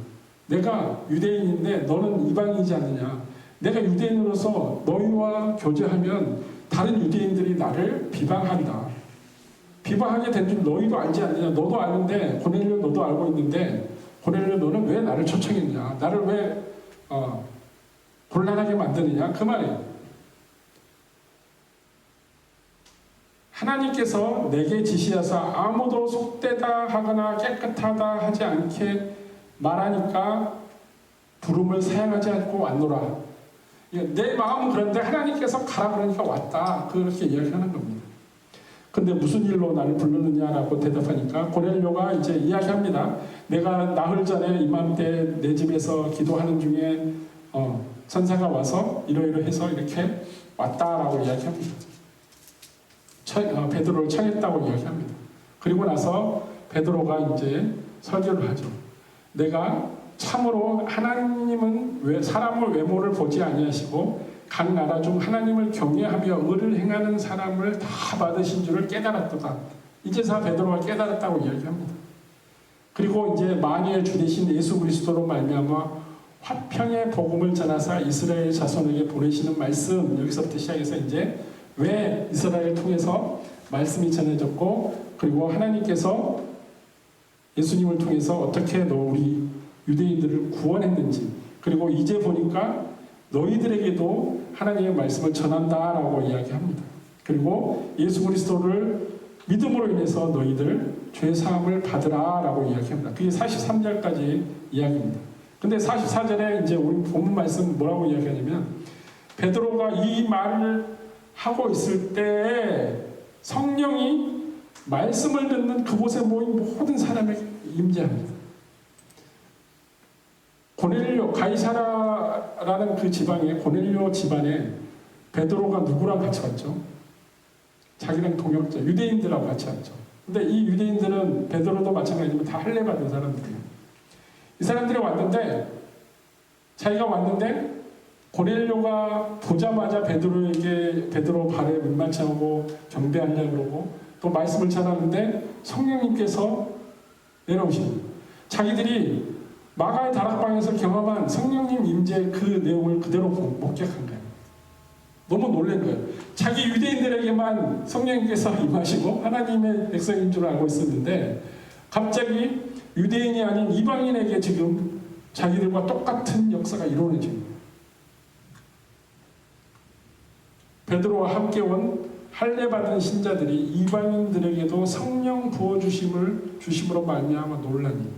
내가 유대인인데 너는 이방인이지 않느냐. 내가 유대인으로서 너희와 교제하면 다른 유대인들이 나를 비방한다. 비방하게 된 줄 너희도 알지 않느냐. 너도 아는데, 고넬료 너도 알고 있는데, 고넬료 너는 왜 나를 초청했냐. 나를 왜 곤란하게 만드느냐. 그 말이에요. 하나님께서 내게 지시하사 아무도 속되다 하거나 깨끗하다 하지 않게 말하니까 부름을 사양하지 않고 왔노라. 내 마음은 그런데 하나님께서 가라 그러니까 왔다. 그렇게 이야기하는 겁니다. 근데 무슨 일로 나를 불렀느냐라고 대답하니까 고넬료가 이제 이야기합니다. 내가 나흘 전에 이맘때 내 집에서 기도하는 중에 천사가 와서 이러이러해서 이렇게 왔다라고 이야기합니다. 베드로를 청했다고 이야기합니다. 그리고 나서 베드로가 이제 설교를 하죠. 내가 참으로 하나님은 사람의 외모를 보지 아니하시고 각 나라 중 하나님을 경외하며 의를 행하는 사람을 다 받으신 줄을 깨달았도다. 이제서 베드로가 깨달았다고 이야기합니다. 그리고 이제 만유의 주 되신 예수 그리스도로 말미암아 화평의 복음을 전하사 이스라엘 자손에게 보내시는 말씀, 여기서부터 시작해서 이제 왜 이스라엘을 통해서 말씀이 전해졌고, 그리고 하나님께서 예수님을 통해서 어떻게 우리 유대인들을 구원했는지, 그리고 이제 보니까 너희들에게도 하나님의 말씀을 전한다라고 이야기합니다. 그리고 예수 그리스도를 믿음으로 인해서 너희들 죄 사함을 받으라라고 이야기합니다. 그게 43절까지 이야기입니다. 근데 44절에 이제 우리 본문 말씀 뭐라고 이야기하냐면, 베드로가 이 말을 하고 있을 때에 성령이 말씀을 듣는 그곳에 모인 모든 사람에게 임재합니다. 고넬료, 가이사라라는 그 지방에, 고넬료 집안에 베드로가 누구랑 같이 왔죠? 자기랑 동역자, 유대인들하고 같이 왔죠. 근데 이 유대인들은 베드로도 마찬가지지만 다 할례 받은 사람들이에요. 이 사람들이 왔는데, 자기가 왔는데 고넬료가 보자마자 베드로 발에 밑만찬하고 경배하려고 그러고 또 말씀을 전하는데 성령님께서 내려오시는 거예요. 자기들이 마가의 다락방에서 경험한 성령님 임재 그 내용을 그대로 목격한 거예요. 너무 놀란 거예요. 자기 유대인들에게만 성령님께서 임하시고 하나님의 백성인 줄 알고 있었는데 갑자기 유대인이 아닌 이방인에게 지금 자기들과 똑같은 역사가 이루어지는 거예요. 베드로와 함께 온 할례받은 신자들이 이방인들에게도 성령 부어주심으로 말미암아 놀라는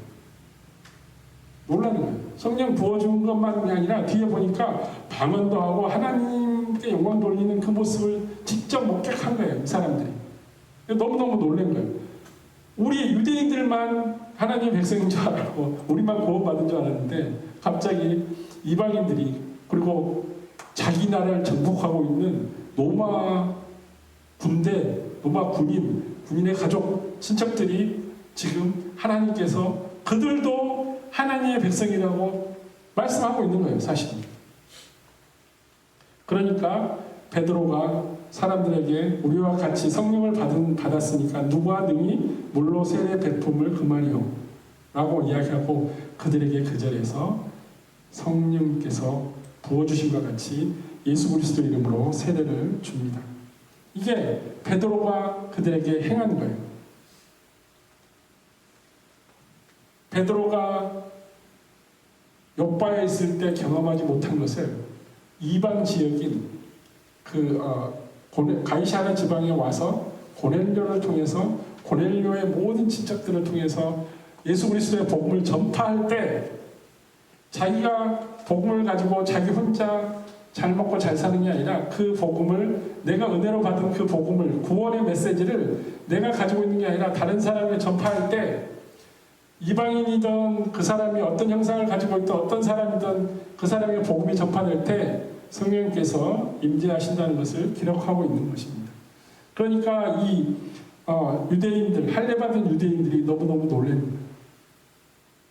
거예요. 성령 부어준 것만이 아니라 뒤에 보니까 방언도 하고 하나님께 영광 돌리는 그 모습을 직접 목격한 거예요. 이 사람들이. 너무너무 놀란 거예요. 우리 유대인들만 하나님의 백성인 줄 알고 우리만 구원받은 줄 알았는데 갑자기 이방인들이, 그리고 자기 나라를 정복하고 있는 로마 군인의 가족, 친척들이 지금 하나님께서 그들도 하나님의 백성이라고 말씀하고 있는 거예요, 사실. 그러니까 베드로가 사람들에게 우리와 같이 성령을 받았으니까 누가 능히 물로 세례 베품을 금하리요 라고 이야기하고 그들에게 그 절에서 성령께서 부어주심과 같이 예수 그리스도 이름으로 세례를 줍니다. 이게 베드로가 그들에게 행한 거예요. 베드로가 욥바에 있을 때 경험하지 못한 것을 이방 지역인 가이사랴 지방에 와서 고넬료를 통해서, 고넬료의 모든 친척들을 통해서 예수 그리스도의 복음을 전파할 때 자기가 복음을 가지고 자기 혼자 잘 먹고 잘 사는 게 아니라 그 복음을, 내가 은혜로 받은 그 복음을, 구원의 메시지를 내가 가지고 있는 게 아니라 다른 사람에게 전파할 때 이방인이든 그 사람이 어떤 형상을 가지고 있든 어떤 사람이든 그 사람에게 복음이 전파될 때 성령께서 임재하신다는 것을 기록하고 있는 것입니다. 그러니까 이 유대인들, 할례받은 유대인들이 너무너무 놀랍니다.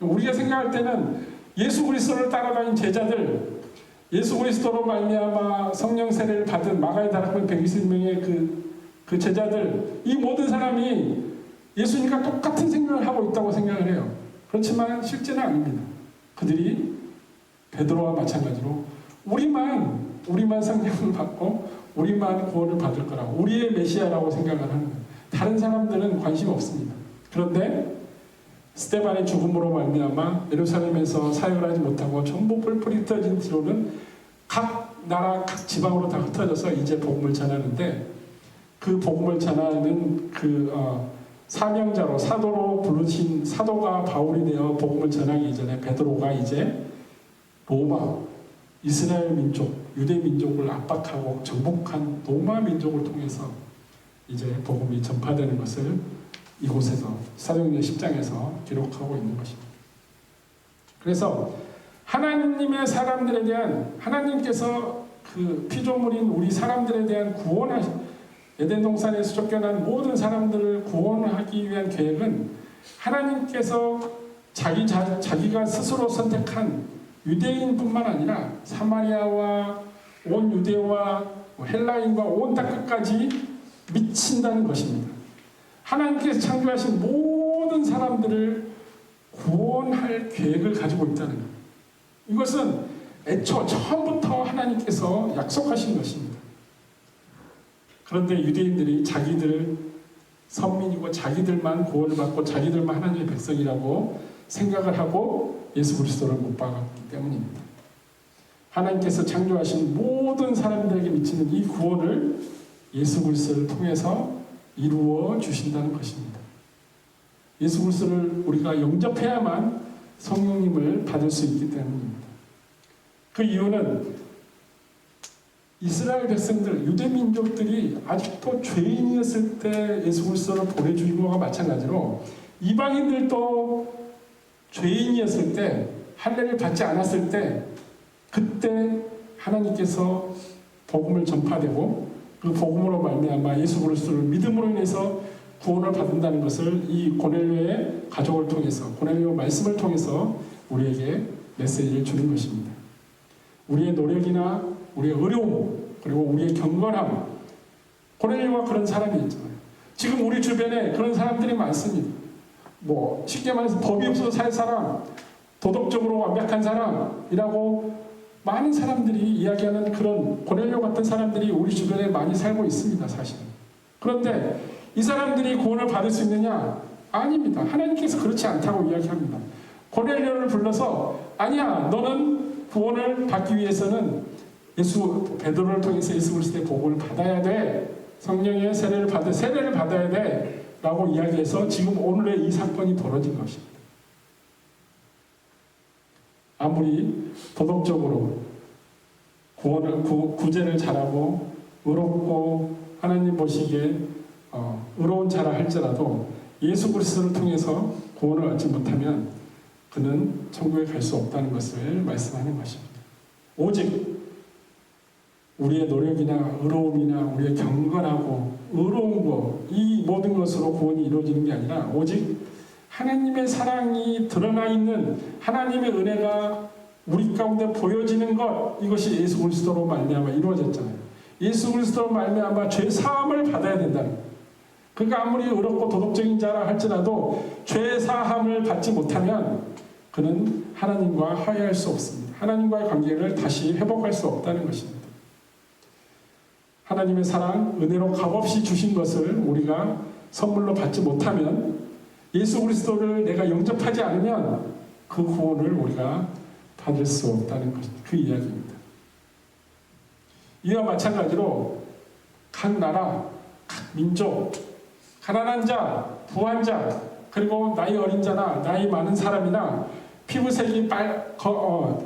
우리가 생각할 때는 예수 그리스도를 따라가는 제자들, 예수 그리스도로 말미암아 성령 세례를 받은 마가의 다락방 120명의 그 제자들, 이 모든 사람이 예수님과 똑같은 생각을 하고 있다고 생각을 해요. 그렇지만 실제는 아닙니다. 그들이 베드로와 마찬가지로 우리만 성령을 받고 우리만 구원을 받을 거라고, 우리의 메시아라고 생각을 하는 거예요. 다른 사람들은 관심 없습니다. 그런데 스데반의 죽음으로 말미암아 예루살렘에서 사역을 하지 못하고 전부 뿔뿔이 흩어진 뒤로는 각 나라, 각 지방으로 다 흩어져서 이제 복음을 전하는데, 그 복음을 전하는 사명자로 사도로 부르신 사도가 바울이 되어 복음을 전하기 이전에 베드로가 이제 로마, 이스라엘 민족, 유대 민족을 압박하고 정복한 로마 민족을 통해서 이제 복음이 전파되는 것을 이곳에서 사도행전 10장에서 기록하고 있는 것입니다. 그래서 하나님의 사람들에 대한 하나님께서 그 피조물인 우리 사람들에 대한 에덴 동산에서 쫓겨난 모든 사람들을 구원하기 위한 계획은 하나님께서 자기가 스스로 선택한 유대인뿐만 아니라 사마리아와 온 유대와 헬라인과 온 땅 끝까지 미친다는 것입니다. 하나님께서 창조하신 모든 사람들을 구원할 계획을 가지고 있다는 것. 이것은 애초 처음부터 하나님께서 약속하신 것입니다. 그런데 유대인들이 자기들 선민이고 자기들만 구원을 받고 자기들만 하나님의 백성이라고 생각을 하고 예수 그리스도를 못 박았기 때문입니다. 하나님께서 창조하신 모든 사람들에게 미치는 이 구원을 예수 그리스도를 통해서 이루어 주신다는 것입니다. 예수 그리스도를 우리가 영접해야만 성령님을 받을 수 있기 때문입니다. 그 이유는 이스라엘 백성들, 유대 민족들이 아직도 죄인이었을 때 예수 그리스도를 보내주신 것과 마찬가지로 이방인들도 죄인이었을 때, 할례를 받지 않았을 때, 그때 하나님께서 복음을 전파되고 그 복음으로 말미암아 예수 그리스도를 믿음으로 인해서 구원을 받는다는 것을 이 고넬료의 가족을 통해서, 고넬료 말씀을 통해서 우리에게 메시지를 주는 것입니다. 우리의 노력이나 우리의 어려움, 그리고 우리의 경건함, 고넬료가 그런 사람이 있잖아요. 지금 우리 주변에 그런 사람들이 많습니다. 쉽게 말해서 법이 없어서 살 사람, 도덕적으로 완벽한 사람이라고 많은 사람들이 이야기하는 그런 고넬료 같은 사람들이 우리 주변에 많이 살고 있습니다, 사실. 그런데 이 사람들이 구원을 받을 수 있느냐? 아닙니다. 하나님께서 그렇지 않다고 이야기합니다. 고넬료를 불러서 아니야, 너는 구원을 받기 위해서는 베드로를 통해서 예수 그리스도의 복음을 받아야 돼. 성령의 세례를 받아야 돼. 라고 이야기해서 지금 오늘의 이 사건이 벌어진 것입니다. 아무리 도덕적으로 구제를 잘하고 의롭고 하나님 보시기에 의로운 자라 할지라도 예수 그리스도를 통해서 구원을 얻지 못하면 그는 천국에 갈 수 없다는 것을 말씀하는 것입니다. 오직 우리의 노력이나 의로움이나 우리의 경건하고 의로운 것, 이 모든 것으로 구원이 이루어지는 게 아니라 오직 하나님의 사랑이 드러나 있는 하나님의 은혜가 우리 가운데 보여지는 것, 이것이 예수 그리스도로 말미암아 이루어졌잖아요. 예수 그리스도로 말미암아 죄 사함을 받아야 된다는 거예요. 그가 아무리 의롭고 도덕적인 자라 할지라도 죄 사함을 받지 못하면 그는 하나님과 화해할 수 없습니다. 하나님과의 관계를 다시 회복할 수 없다는 것입니다. 하나님의 사랑, 은혜로 값없이 주신 것을 우리가 선물로 받지 못하면, 예수 그리스도를 내가 영접하지 않으면 그 구원을 우리가 받을 수 없다는 것, 그 이야기입니다. 이와 마찬가지로 각 나라, 각 민족, 가난한 자, 부한 자, 그리고 나이 어린 자나 나이 많은 사람이나 피부색이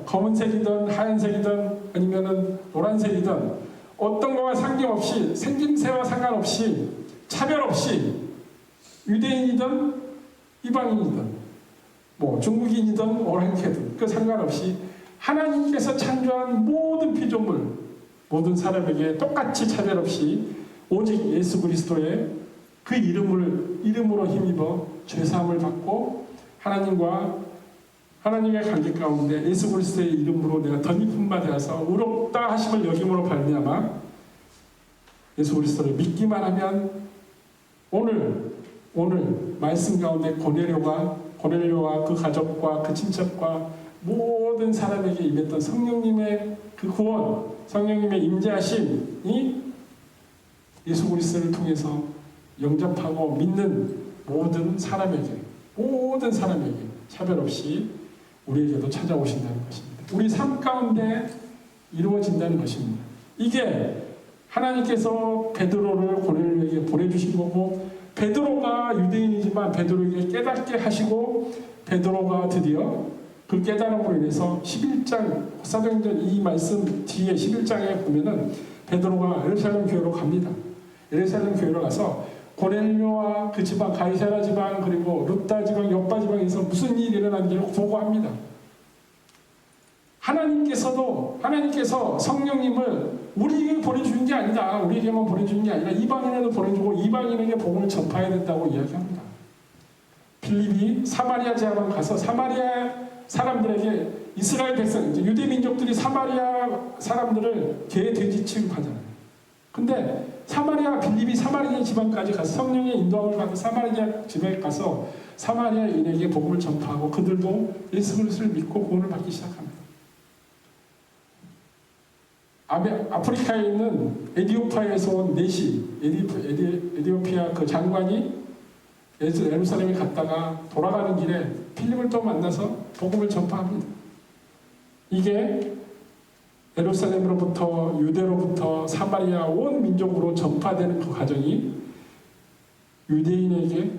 검은색이든 하얀색이든 아니면은 노란색이든 어떤 거와 상관없이, 생김새와 상관없이, 차별 없이 유대인이든 이방인이든 중국인이든 오랑캐든 그 상관없이 하나님께서 창조한 모든 피조물, 모든 사람에게 똑같이 차별 없이 오직 예수 그리스도의 그 이름으로 힘입어 죄사함을 받고 하나님의 관계 가운데 예수 그리스도의 이름으로 내가 덧입힌 바 되어서 의롭다 하심을 여김으로 발미암아 예수 그리스도를 믿기만 하면 오늘 말씀 가운데 고넬료와 그 가족과 그 친척과 모든 사람에게 임했던 성령님의 그 구원, 성령님의 임재하심이 예수 그리스도를 통해서 영접하고 믿는 모든 사람에게 차별 없이 우리에게도 찾아오신다는 것입니다. 우리 삶 가운데 이루어진다는 것입니다. 이게 하나님께서 베드로를 고넬료에게 보내주신 거고, 베드로가 유대인이지만 베드로에게 깨닫게 하시고, 베드로가 드디어 그 깨달음으로 인해서 11장 사도행전 이 말씀 뒤에 11장에 보면은 베드로가 예루살렘 교회로 갑니다. 예루살렘 교회로 가서 고넬료와 그 지방 가이사랴 지방 그리고 룻다 지방 옆바 지방에서 무슨 일이 일어난지를 보고합니다. 하나님께서 성령님을 우리에게 보내주는 게 아니다. 우리에게만 보내주는 게 아니라 이방인에도 보내주고 이방인에게 복음을 전파해야 된다고 이야기합니다. 빌립이 사마리아 지방에 가서 사마리아 사람들에게 이스라엘 백성, 유대 민족들이 사마리아 사람들을 개, 돼지 취급하잖아요. 근데 빌립이 사마리아 지방까지 가서 성령의 인도함을 받아 사마리아 지방에 가서 사마리아인에게 복음을 전파하고 그들도 예수 그리스도를 믿고 구원을 받기 시작합니다. 아프리카에 있는 에디오피아에서 온 네시, 에디오피아 그 장관이 예루살렘에 갔다가 돌아가는 길에 필립을 또 만나서 복음을 전파합니다. 이게 예루살렘으로부터 유대로부터 사마리아 온 민족으로 전파되는 그 과정이 유대인에게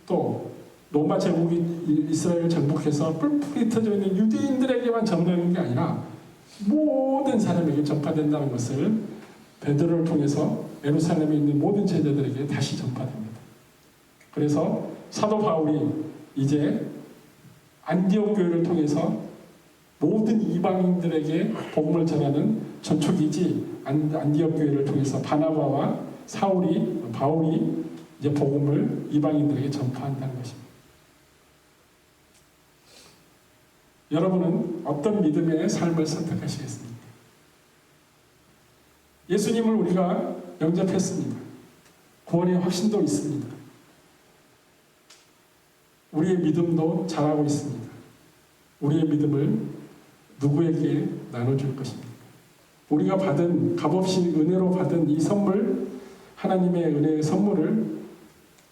또 로마 제국이 이스라엘을 정복해서 뿔뿔이 흩어져 있는 유대인들에게만 전하는 게 아니라 모든 사람에게 전파된다는 것을 베드로를 통해서 예루살렘에 있는 모든 제자들에게 다시 전파됩니다. 그래서 사도 바울이 이제 안디옥 교회를 통해서 모든 이방인들에게 복음을 전하는 전초기지 안디옥 교회를 통해서 바나바와 바울이 이제 복음을 이방인들에게 전파한다는 것입니다. 여러분은 어떤 믿음의 삶을 선택하시겠습니까? 예수님을 우리가 영접했습니다. 구원의 확신도 있습니다. 우리의 믿음도 자라고 있습니다. 우리의 믿음을 누구에게 나눠줄 것입니까? 우리가 값없이 은혜로 받은 이 선물, 하나님의 은혜의 선물을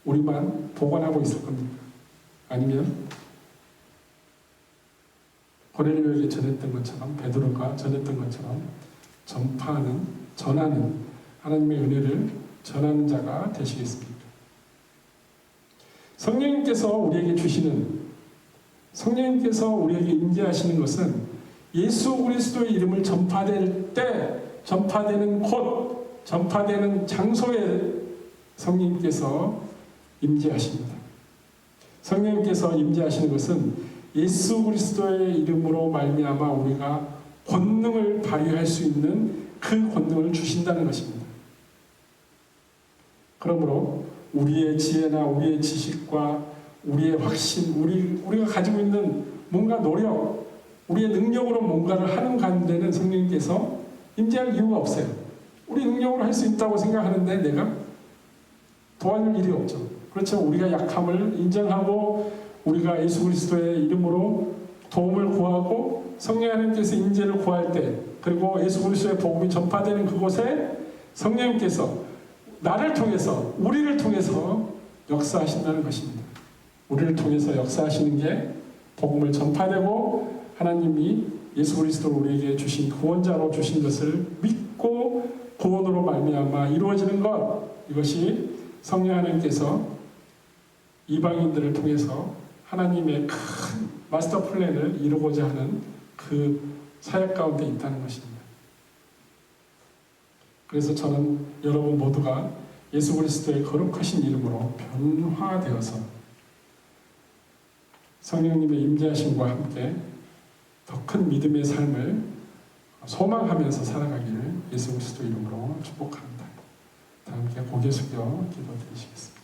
우리만 보관하고 있을 겁니까? 아니면 고넬료에게 전했던 것처럼, 베드로가 전했던 것처럼 전하는 하나님의 은혜를 전하는 자가 되시겠습니까? 성령님께서 우리에게 임재하시는 것은 예수 그리스도의 이름을 전파될 때, 전파되는 곳, 전파되는 장소에 성령님께서 임재하십니다. 성령님께서 임재하시는 것은 예수 그리스도의 이름으로 말미암아 우리가 권능을 발휘할 수 있는 그 권능을 주신다는 것입니다. 그러므로 우리의 지혜나 우리의 지식과 우리의 확신, 우리가 가지고 있는 뭔가 노력, 우리의 능력으로 뭔가를 하는 가운데는 성령님께서 임재할 이유가 없어요. 우리 능력으로 할 수 있다고 생각하는데 내가 도와줄 일이 없죠. 그렇죠. 우리가 약함을 인정하고 우리가 예수 그리스도의 이름으로 도움을 구하고 성령 하나님께서 임재를 구할 때, 그리고 예수 그리스도의 복음이 전파되는 그곳에 성령님께서 나를 통해서, 우리를 통해서 역사하신다는 것입니다. 우리를 통해서 역사하시는 게 복음을 전파되고 하나님이 예수 그리스도를 우리에게 주신 구원자로 주신 것을 믿고 구원으로 말미암아 이루어지는 것, 이것이 성령 하나님께서 이방인들을 통해서 하나님의 큰 마스터 플랜을 이루고자 하는 그 사역 가운데 있다는 것입니다. 그래서 저는 여러분 모두가 예수 그리스도의 거룩하신 이름으로 변화되어서 성령님의 임재하심과 함께 더 큰 믿음의 삶을 소망하면서 살아가기를 예수 그리스도 이름으로 축복합니다. 다 함께 고개 숙여 기도드리시겠습니다.